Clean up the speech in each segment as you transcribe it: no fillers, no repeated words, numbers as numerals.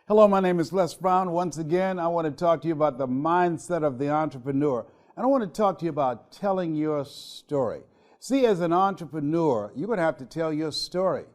Hello, my name is Les Brown. Once again, I want to talk to you about the mindset of the entrepreneur. And I want to talk to you about telling your story. See, as an entrepreneur, you're going to have to tell your story.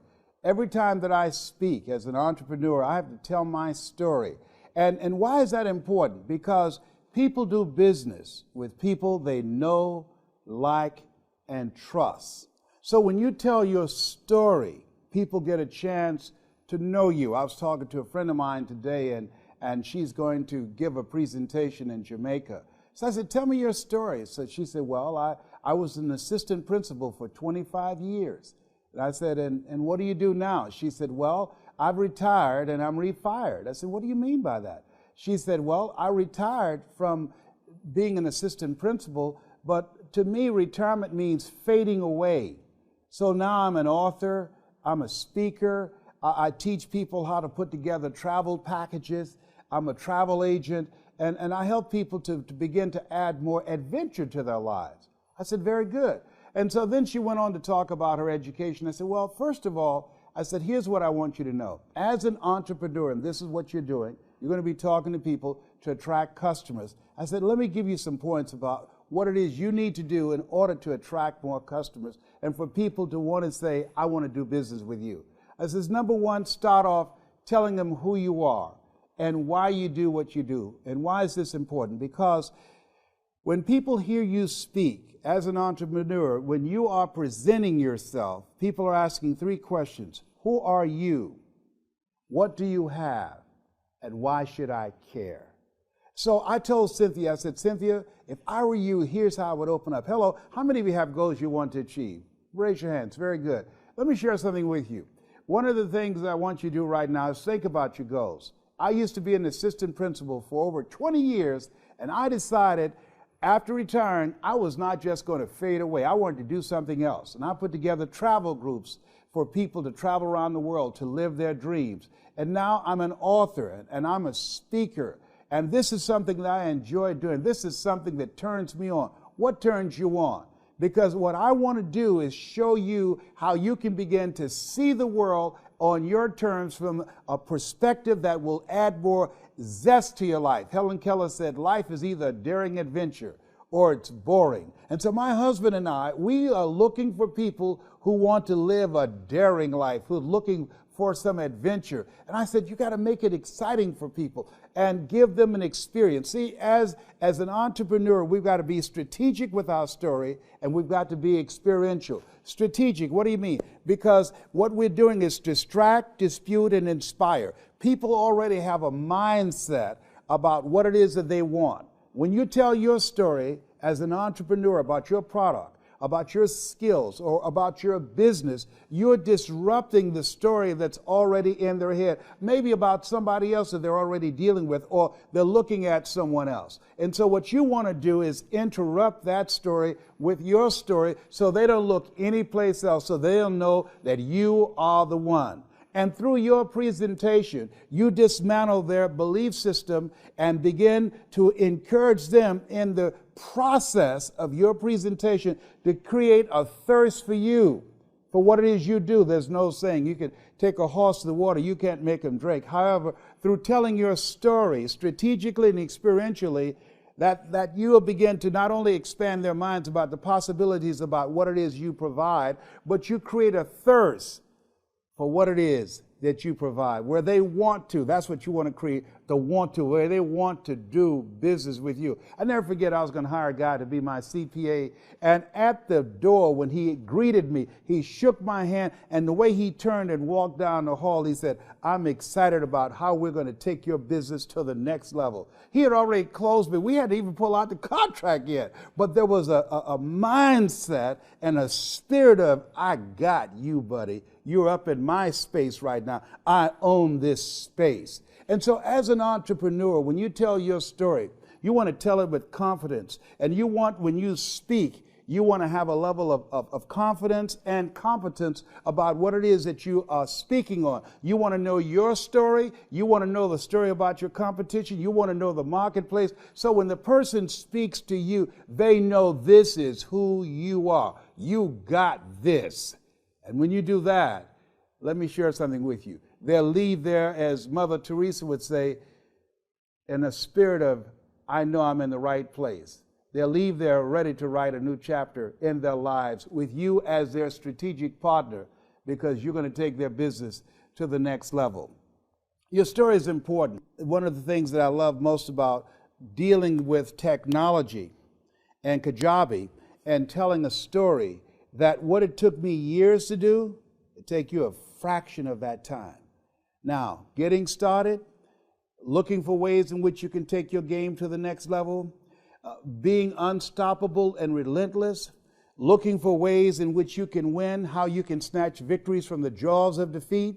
Every time that I speak as an entrepreneur, I have to tell my story. And why is that important? Because people do business with people they know, like, and trust. So when you tell your story, people get a chance to know you. I was talking to a friend of mine today, and she's going to give a presentation in Jamaica. So I said, tell me your story. So she said, well, I was an assistant principal for 25 years. And I said, and what do you do now? She said, well, I've retired and I'm refired. I said, what do you mean by that? She said, well, I retired from being an assistant principal, but to me, retirement means fading away. So now I'm an author, I'm a speaker, I teach people how to put together travel packages. I'm a travel agent, and I help people to begin to add more adventure to their lives. I said, very good. And so then she went on to talk about her education. I said, well, first of all, I said, here's what I want you to know. As an entrepreneur, and this is what you're doing, you're going to be talking to people to attract customers. I said, let me give you some points about what it is you need to do in order to attract more customers and for people to want to say, I want to do business with you. I says, number one, start off telling them who you are and why you do what you do. And why is this important? Because when people hear you speak as an entrepreneur, when you are presenting yourself, people are asking three questions. Who are you? What do you have? And why should I care? So I told Cynthia, I said, Cynthia, if I were you, here's how I would open up. Hello, how many of you have goals you want to achieve? Raise your hands. Very good. Let me share something with you. One of the things that I want you to do right now is think about your goals. I used to be an assistant principal for over 20 years, and I decided after retiring, I was not just going to fade away. I wanted to do something else. And I put together travel groups for people to travel around the world to live their dreams. And now I'm an author, and I'm a speaker. And this is something that I enjoy doing. This is something that turns me on. What turns you on? Because what I want to do is show you how you can begin to see the world on your terms from a perspective that will add more zest to your life. Helen Keller said, life is either a daring adventure or it's boring. And so my husband and I, we are looking for people who want to live a daring life, who are looking for some adventure. And I said, you got to make it exciting for people and give them an experience. See, as an entrepreneur, we've got to be strategic with our story, and we've got to be experiential. Strategic, what do you mean? Because what we're doing is distract, dispute, and inspire. People already have a mindset about what it is that they want. When you tell your story as an entrepreneur about your product, about your skills, or about your business, you're disrupting the story that's already in their head, maybe about somebody else that they're already dealing with, or they're looking at someone else. And so what you want to do is interrupt that story with your story so they don't look anyplace else, so they'll know that you are the one. And through your presentation, you dismantle their belief system and begin to encourage them in the process of your presentation to create a thirst for you, for what it is you do. There's no saying you can take a horse to the water, you can't make him drink. However, through telling your story strategically and experientially, that you will begin to not only expand their minds about the possibilities about what it is you provide, but you create a thirst for what it is that you provide, where they want to. That's what you want to create, the want to, where they want to do business with you. I never forget, I was going to hire a guy to be my CPA, and at the door when he greeted me, he shook my hand, and the way he turned and walked down the hall, he said, I'm excited about how we're going to take your business to the next level. He had already closed me. We hadn't even pulled out the contract yet, but there was a mindset and a spirit of, I got you, buddy. You're up in my space right now. I own this space. And so as an entrepreneur, when you tell your story, you want to tell it with confidence. And you want, when you speak, you want to have a level of confidence and competence about what it is that you are speaking on. You want to know your story. You want to know the story about your competition. You want to know the marketplace. So when the person speaks to you, they know this is who you are. You got this. And when you do that, let me share something with you. They'll leave there, as Mother Teresa would say, in a spirit of, I know I'm in the right place. They'll leave there ready to write a new chapter in their lives with you as their strategic partner, because you're going to take their business to the next level. Your story is important. One of the things that I love most about dealing with technology and Kajabi and telling a story, that what it took me years to do, it take you a fraction of that time. Now, getting started, looking for ways in which you can take your game to the next level, being unstoppable and relentless, looking for ways in which you can win, how you can snatch victories from the jaws of defeat,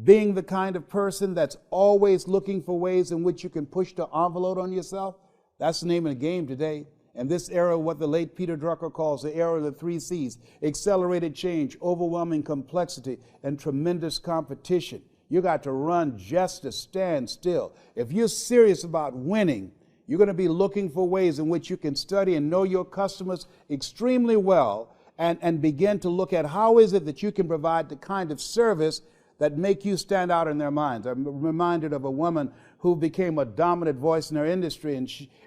being the kind of person that's always looking for ways in which you can push the envelope on yourself. That's the name of the game today. And this era, what the late Peter Drucker calls the era of the 3 C's: accelerated change, overwhelming complexity, and tremendous competition. You got to run just to stand still. If you're serious about winning, you're going to be looking for ways in which you can study and know your customers extremely well, and begin to look at how is it that you can provide the kind of service that make you stand out in their minds. I'm reminded of a woman who became a dominant voice in her industry,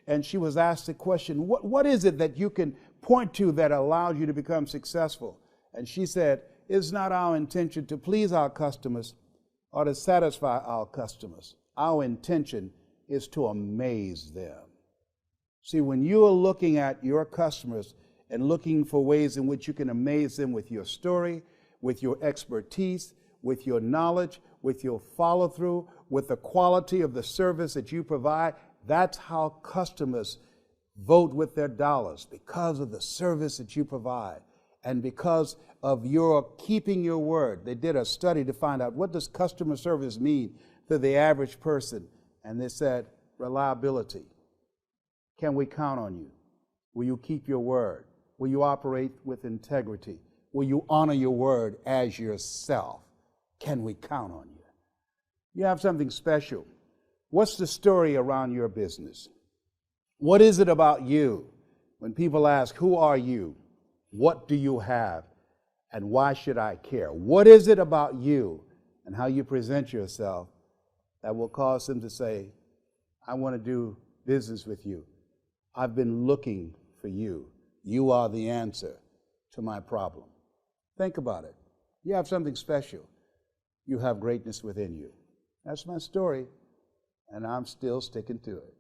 and she was asked the question, what is it that you can point to that allows you to become successful? And she said, it's not our intention to please our customers or to satisfy our customers. Our intention is to amaze them. See, when you are looking at your customers and looking for ways in which you can amaze them with your story, with your expertise, with your knowledge, with your follow-through, with the quality of the service that you provide, that's how customers vote with their dollars, because of the service that you provide and because of your keeping your word. They did a study to find out, what does customer service mean to the average person? And they said, reliability. Can we count on you? Will you keep your word? Will you operate with integrity? Will you honor your word as yourself? Can we count on you? You have something special. What's the story around your business? What is it about you? When people ask, who are you? What do you have? And why should I care? What is it about you and how you present yourself that will cause them to say, I want to do business with you. I've been looking for you. You are the answer to my problem. Think about it. You have something special. You have greatness within you. That's my story, and I'm still sticking to it.